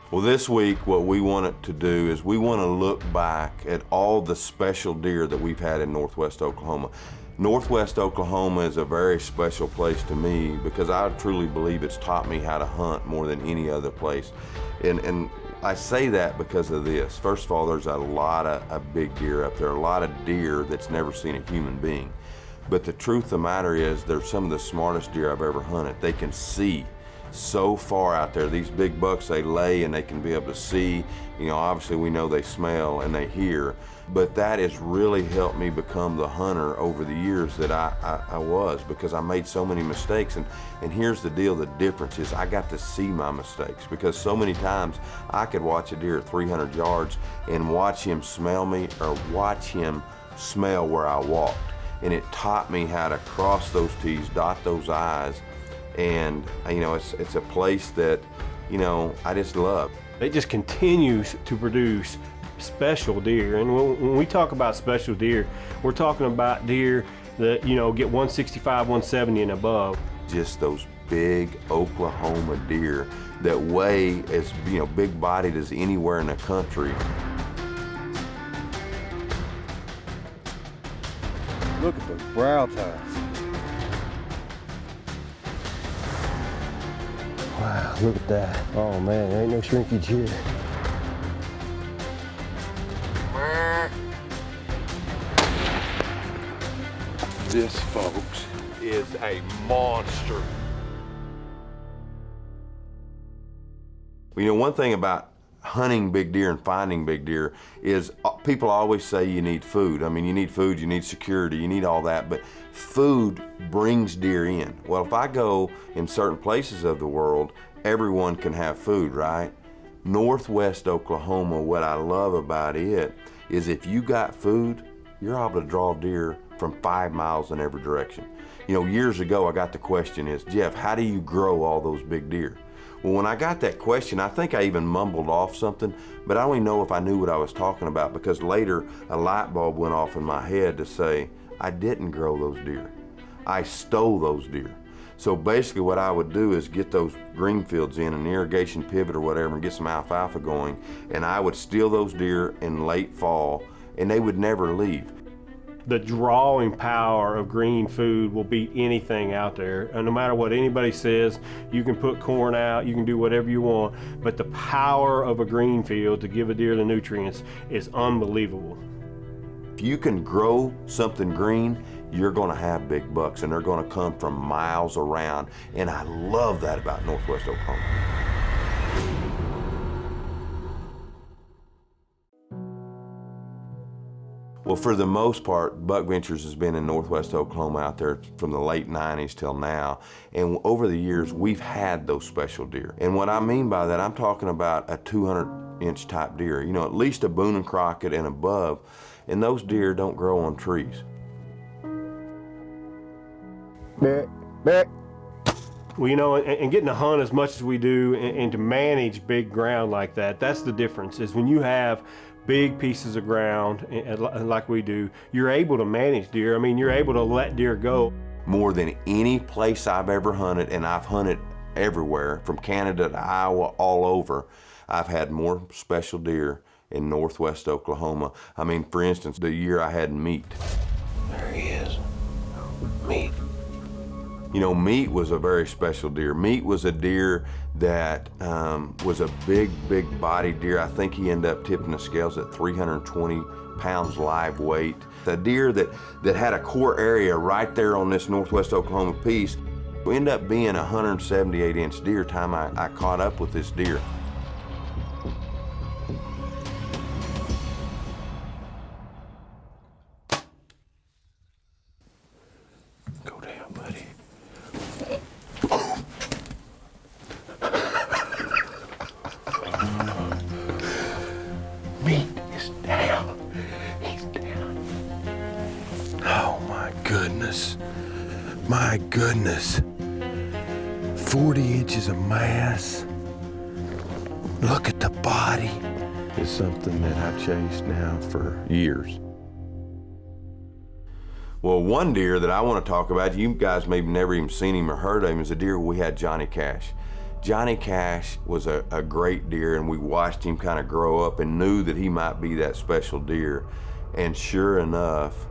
Well, this week what we wanted to do is we want to look back at all the special deer that we've had in Northwest Oklahoma. Northwest Oklahoma is a very special place to me because I truly believe it's taught me how to hunt more than any other place. And I say that because of this. First of all, there's a lot of big deer up there, a lot of deer that's never seen a human being. But the truth of the matter is they're some of the smartest deer I've ever hunted. They can see so far out there. These big bucks, they lay and they can be able to see. You know, obviously we know they smell and they hear, but that has really helped me become the hunter over the years that I was, because I made so many mistakes. And here's the deal, the difference is I got to see my mistakes, because so many times I could watch a deer at 300 yards and watch him smell me or watch him smell where I walked. And it taught me how to cross those T's, dot those I's. And you know, it's a place that, you know, I just love. It just continues to produce special deer. And when we talk about special deer, we're talking about deer that, you know, get 165, 170 and above. Just those big Oklahoma deer that weigh as, you know, big bodied as anywhere in the country. Look at those brow tines. Wow, look at that. Oh man, there ain't no shrinkage here. This, folks, is a monster. You know, one thing about hunting big deer and finding big deer is people always say you need food. I mean, you need food, you need security, you need all that, but food brings deer in. Well, if I go in certain places of the world, everyone can have food, right? Northwest Oklahoma, what I love about it is if you got food, you're able to draw deer from 5 miles in every direction. You know, years ago I got the question is, Jeff, how do you grow all those big deer? Well, when I got that question, I think I even mumbled off something, but I don't even know if I knew what I was talking about, because later a light bulb went off in my head to say, I didn't grow those deer. I stole those deer. So basically what I would do is get those green fields in, an irrigation pivot or whatever, and get some alfalfa going, and I would steal those deer in late fall, and they would never leave. The drawing power of green food will beat anything out there. And no matter what anybody says, you can put corn out, you can do whatever you want, but the power of a green field to give a deer the nutrients is unbelievable. If you can grow something green, you're gonna have big bucks, and they're gonna come from miles around. And I love that about Northwest Oklahoma. Well, for the most part, Buckventures has been in Northwest Oklahoma out there from the late 90s till now. And over the years, we've had those special deer. And what I mean by that, I'm talking about a 200-inch type deer, you know, at least a Boone and Crockett and above. And those deer don't grow on trees. Well, you know, and getting to hunt as much as we do and to manage big ground like that, that's the difference, is when you have big pieces of ground like we do, you're able to manage deer. I mean, you're able to let deer go. More than any place I've ever hunted, and I've hunted everywhere, from Canada to Iowa, all over, I've had more special deer in northwest Oklahoma. I mean, for instance, the year I had Meat. There he is. Meat. You know, Meat was a very special deer. Meat was a deer that was a big body deer. I think he ended up tipping the scales at 320 pounds live weight. A deer that had a core area right there on this northwest Oklahoma piece. We ended up being a 178-inch deer time I caught up with this deer. Go down, buddy. Meat is down. He's down. Oh my goodness. My goodness. 40 inches of mass. Look at the body. It's something that I've chased now for years. Well, one deer that I want to talk about, you guys maybe never even seen him or heard of him, is a deer we had, Johnny Cash. Johnny Cash was a great deer, and we watched him kind of grow up and knew that he might be that special deer. And sure enough,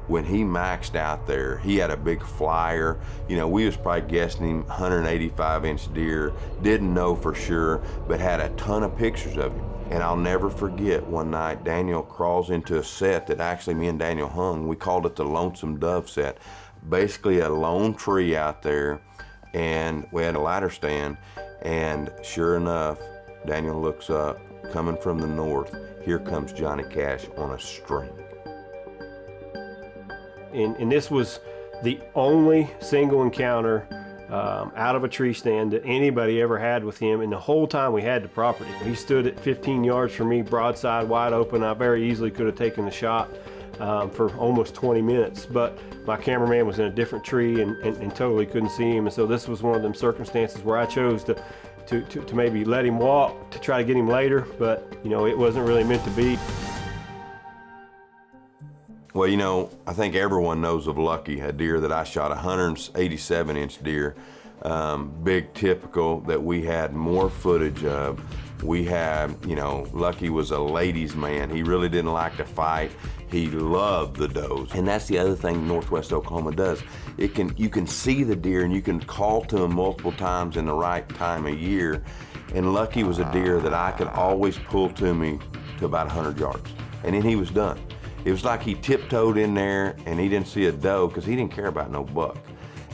when he maxed out there, he had a big flyer. You know, we was probably guessing him 185-inch deer, didn't know for sure, but had a ton of pictures of him. And I'll never forget one night, Daniel crawls into a set that actually me and Daniel hung. We called it the Lonesome Dove Set. Basically a lone tree out there, and we had a ladder stand, and sure enough, Daniel looks up, coming from the north, here comes Johnny Cash on a string. And this was the only single encounter out of a tree stand that anybody ever had with him, and the whole time we had the property. He stood at 15 yards from me, broadside, wide open. I very easily could have taken the shot for almost 20 minutes, but my cameraman was in a different tree and totally couldn't see him. And so this was one of them circumstances where I chose to maybe let him walk to try to get him later, but you know, it wasn't really meant to be. Well, you know, I think everyone knows of Lucky, a deer that I shot, a 187-inch deer. Big typical that we had more footage of. We had, you know, Lucky was a ladies' man. He really didn't like to fight. He loved the does. And that's the other thing Northwest Oklahoma does. You can see the deer and you can call to him multiple times in the right time of year. And Lucky was a deer that I could always pull to me to about 100 yards. And then he was done. It was like he tiptoed in there and he didn't see a doe because he didn't care about no buck.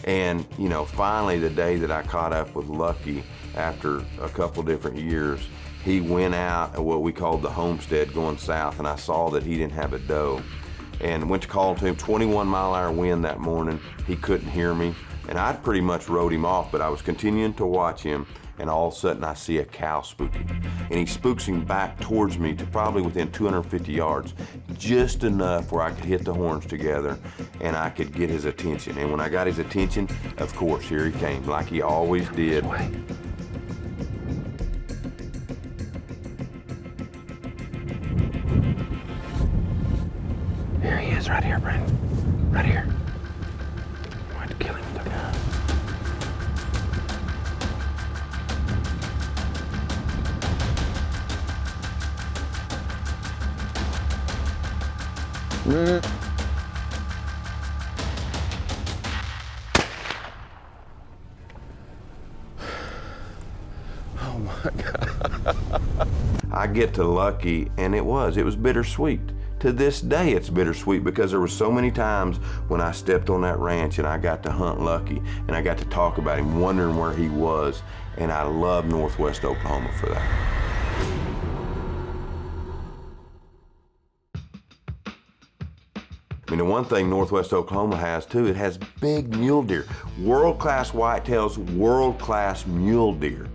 And, you know, finally the day that I caught up with Lucky after a couple different years, he went out at what we called the homestead going south, and I saw that he didn't have a doe. And went to call to him, 21-mile-an-hour wind that morning. He couldn't hear me, and I'd pretty much rode him off, but I was continuing to watch him, and all of a sudden I see a cow spooking. And he spooks him back towards me to probably within 250 yards, just enough where I could hit the horns together and I could get his attention. And when I got his attention, of course, here he came, like he always did. Here he is, right here, Brent. Right here. I want to kill him with the gun. Oh my God. I get to Lucky, and it was bittersweet. To this day, it's bittersweet because there were so many times when I stepped on that ranch and I got to hunt Lucky and I got to talk about him, wondering where he was, and I love Northwest Oklahoma for that. I mean, the one thing Northwest Oklahoma has too, it has big mule deer. World-class whitetails, world-class mule deer.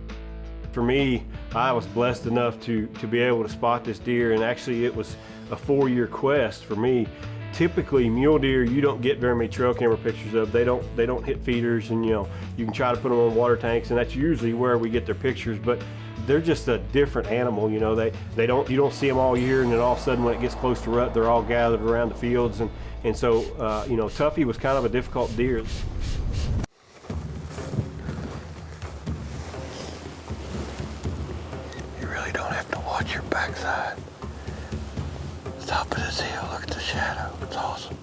For me, I was blessed enough to be able to spot this deer, and actually it was a 4-year quest for me. Typically, mule deer, you don't get very many trail camera pictures of. They don't hit feeders, and you know, you can try to put them on water tanks, and that's usually where we get their pictures. But they're just a different animal. You know, you don't see them all year, and then all of a sudden when it gets close to rut, they're all gathered around the fields, and so you know, Tuffy was kind of a difficult deer. You really don't have to watch your backside. Top of this hill, look at the shadow. It's awesome.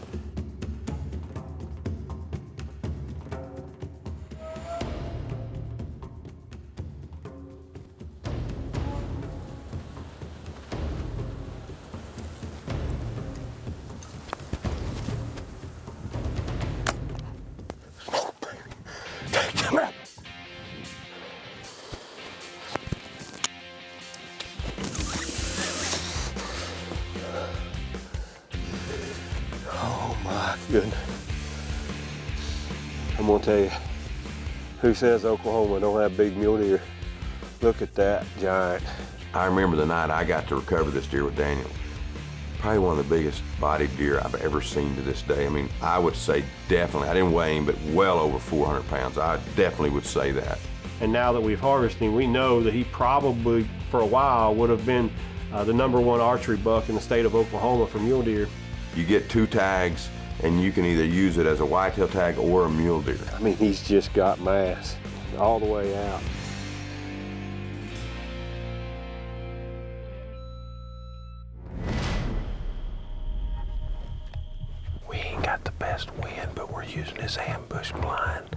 Good. I'm gonna tell you, who says Oklahoma don't have big mule deer? Look at that giant. I remember the night I got to recover this deer with Daniel. Probably one of the biggest bodied deer I've ever seen to this day. I mean, I would say definitely, I didn't weigh him, but well over 400 pounds. I definitely would say that. And now that we've harvested him, we know that he probably, for a while, would have been the #1 archery buck in the state of Oklahoma for mule deer. You get 2 tags, and you can either use it as a whitetail tag or a mule deer. I mean, he's just got mass all the way out. We ain't got the best wind, but we're using this ambush blind.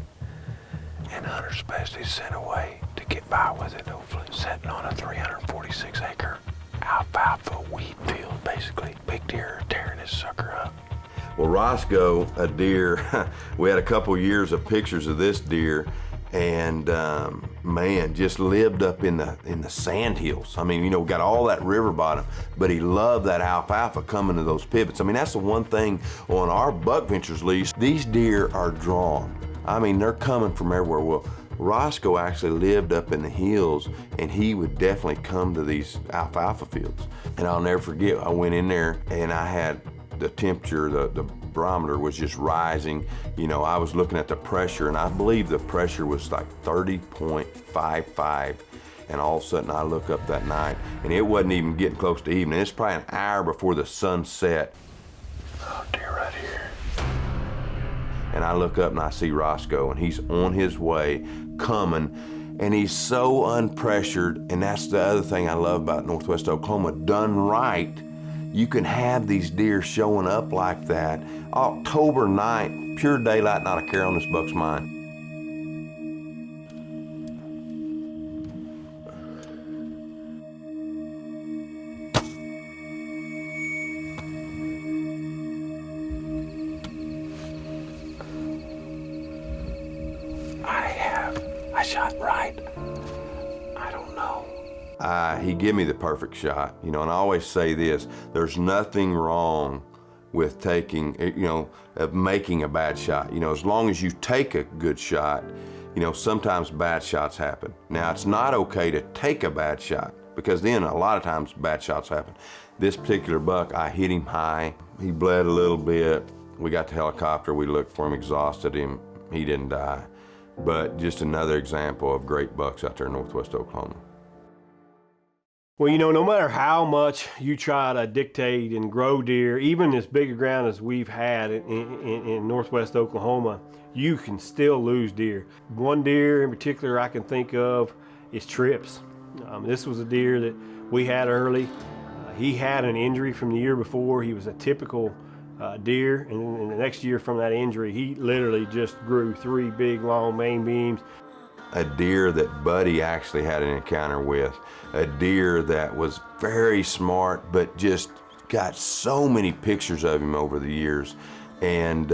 And Hunter Specialty sent away to get by with it, hopefully. Sitting on a 346-acre alfalfa wheat field, basically. Big deer tearing this sucker up. Well, Roscoe, a deer, we had a couple years of pictures of this deer, and man, just lived up in the sand hills. I mean, you know, got all that river bottom, but he loved that alfalfa coming to those pivots. I mean, that's the one thing on our Buckventures lease, these deer are drawn. I mean, they're coming from everywhere. Well, Roscoe actually lived up in the hills, and he would definitely come to these alfalfa fields. And I'll never forget, I went in there and I had the temperature, the barometer was just rising. You know, I was looking at the pressure, and I believe the pressure was like 30.55. And all of a sudden I look up that night, and it wasn't even getting close to evening. It's probably an hour before the sun set. Oh, deer right here. And I look up and I see Roscoe, and he's on his way, coming, and he's so unpressured. And that's the other thing I love about Northwest Oklahoma. Done right, you can have these deer showing up like that. October 9th, pure daylight, not a care on this buck's mind. I shot right. I don't know. He gave me the perfect shot, you know, and I always say this, there's nothing wrong with taking, you know, of making a bad shot. You know, as long as you take a good shot, you know, sometimes bad shots happen. Now, it's not okay to take a bad shot, because then a lot of times bad shots happen. This particular buck, I hit him high. He bled a little bit. We got the helicopter, we looked for him, exhausted him. He didn't die. But just another example of great bucks out there in Northwest Oklahoma. Well, you know, no matter how much you try to dictate and grow deer, even as big a ground as we've had in Northwest Oklahoma, you can still lose deer. One deer in particular I can think of is Trips. This was a deer that we had early. He had an injury from the year before. He was a typical deer, and the next year from that injury, he literally just grew 3 big, long main beams. A deer that Buddy actually had an encounter with, a deer that was very smart, but just got so many pictures of him over the years. And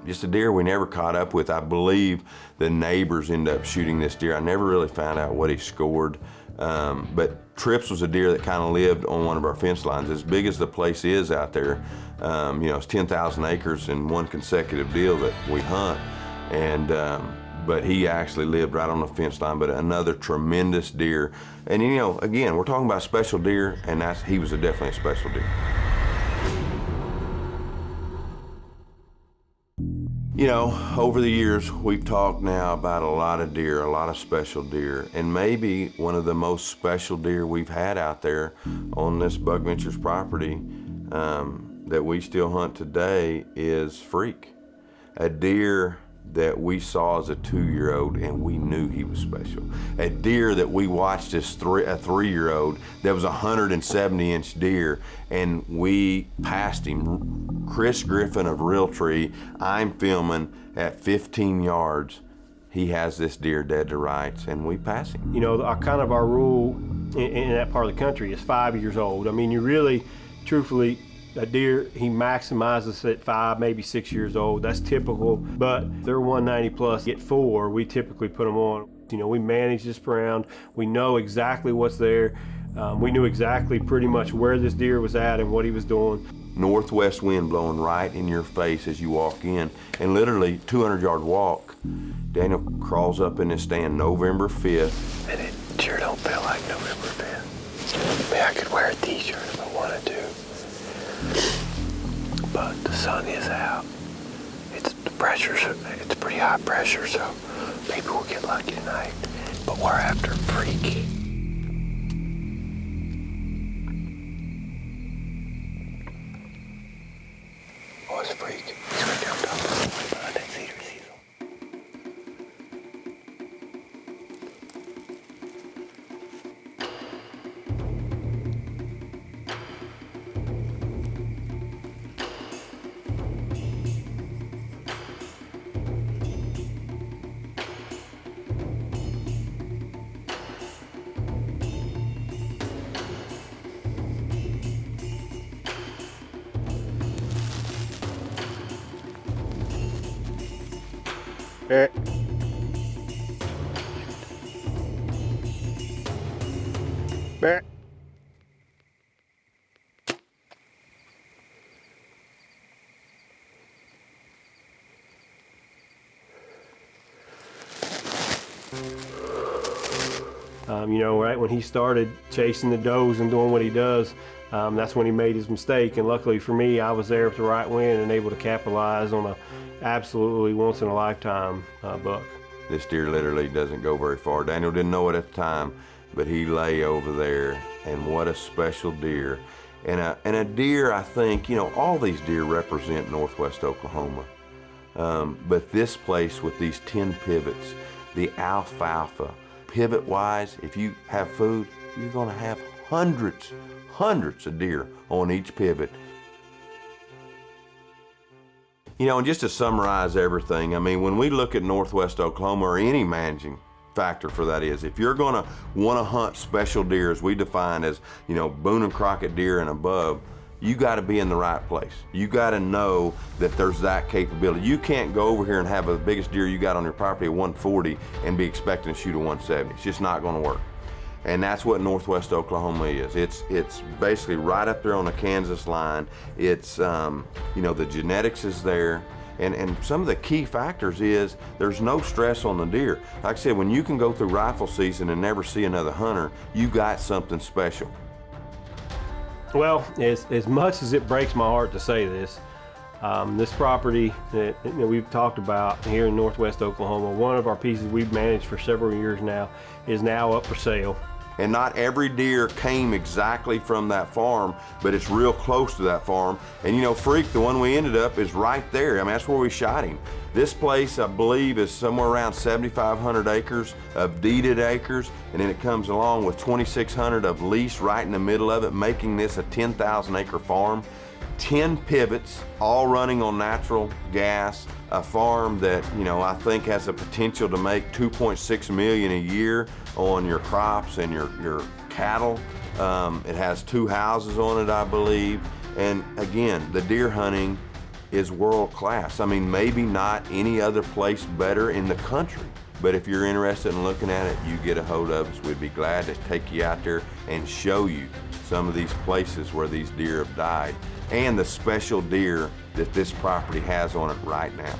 just a deer we never caught up with. I believe the neighbors ended up shooting this deer. I never really found out what he scored. But Trips was a deer that kind of lived on one of our fence lines. As big as the place is out there, you know, it's 10,000 acres in one consecutive deal that we hunt. And but he actually lived right on the fence line, but another tremendous deer. And you know, again, we're talking about special deer, and he was definitely a special deer. You know, over the years, we've talked now about a lot of deer, a lot of special deer, and maybe one of the most special deer we've had out there on this Buckventures property that we still hunt today is Freak, a deer that we saw as a 2-year-old and we knew he was special. A deer that we watched as a 3-year-old that was a 170-inch deer, and we passed him. Chris Griffin of Realtree, I'm filming at 15 yards. He has this deer dead to rights, and we pass him. You know, our rule in that part of the country is 5 years old. I mean, you really, truthfully, a deer, he maximizes at 5, maybe 6 years old. That's typical, but they're 190 plus. At 4, we typically put them on. You know, we manage this ground. We know exactly what's there. We knew exactly pretty much where this deer was at and what he was doing. Northwest wind blowing right in your face as you walk in, and literally 200-yard walk. Daniel crawls up in his stand November 5th. And it sure don't feel like November 5th. I mean, I could wear a t-shirt if I wanted to. But the sun is out. It's pretty high pressure, so maybe we'll get lucky tonight. But we're after Freak. Oh, it's Freak. He's right down top of the behind that cedar cecil. You know, right when he started chasing the does and doing what he does, that's when he made his mistake. And luckily for me, I was there with the right wind and able to capitalize on a absolutely once-in-a-lifetime buck. This deer literally doesn't go very far. Daniel didn't know it at the time, but he lay over there, and what a special deer. And a deer, I think, you know, all these deer represent Northwest Oklahoma. But this place with these 10 pivots, the alfalfa, pivot-wise, if you have food, you're gonna have hundreds of deer on each pivot. You know, and just to summarize everything, I mean, when we look at Northwest Oklahoma, or any managing factor for that is, if you're gonna wanna hunt special deer, as we define as, you know, Boone and Crockett deer and above, you gotta be in the right place. You gotta know that there's that capability. You can't go over here and have the biggest deer you got on your property at 140 and be expecting to shoot a 170. It's just not gonna work. And that's what Northwest Oklahoma is. It's basically right up there on the Kansas line. It's, you know, the genetics is there. And some of the key factors is there's no stress on the deer. Like I said, when you can go through rifle season and never see another hunter, you got something special. Well, as much as it breaks my heart to say this, this property that we've talked about here in Northwest Oklahoma, one of our pieces we've managed for several years now, is now up for sale. And not every deer came exactly from that farm, but it's real close to that farm. And you know, Freak, the one we ended up, is right there. I mean, that's where we shot him. This place, I believe, is somewhere around 7,500 acres of deeded acres, and then it comes along with 2,600 of lease right in the middle of it, making this a 10,000 acre farm. 10 pivots, all running on natural gas, a farm that, you know, I think has the potential to make $2.6 million a year on your crops and your cattle. It has 2 houses on it, I believe. And again, the deer hunting is world class. I mean, maybe not any other place better in the country. But if you're interested in looking at it, you get a hold of us. We'd be glad to take you out there and show you some of these places where these deer have died and the special deer that this property has on it right now.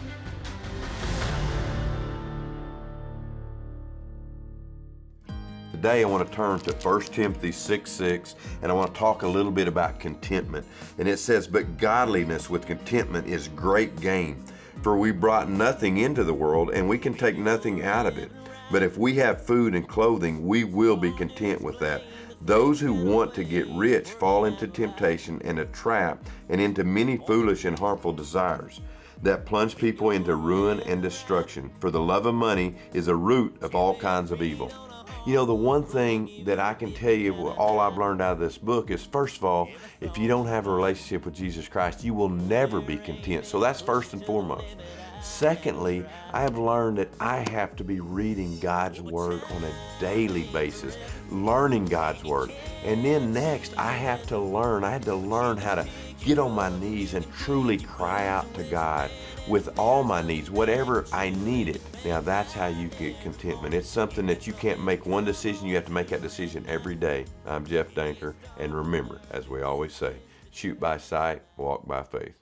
Today I want to turn to 1 Timothy 6:6, and I want to talk a little bit about contentment. And it says, "But godliness with contentment is great gain. For we brought nothing into the world, and we can take nothing out of it. But if we have food and clothing, we will be content with that. Those who want to get rich fall into temptation and a trap, and into many foolish and harmful desires that plunge people into ruin and destruction. For the love of money is a root of all kinds of evil. You know, the one thing that I can tell you, all I've learned out of this book is, first of all, if you don't have a relationship with Jesus Christ, you will never be content. So that's first and foremost. Secondly, I have learned that I have to be reading God's Word on a daily basis, learning God's Word. And then next, I had to learn how to get on my knees and truly cry out to God with all my needs, whatever I needed. Now that's how you get contentment. It's something that you can't make one decision, you have to make that decision every day. I'm Jeff Danker, and remember, as we always say, shoot by sight, walk by faith.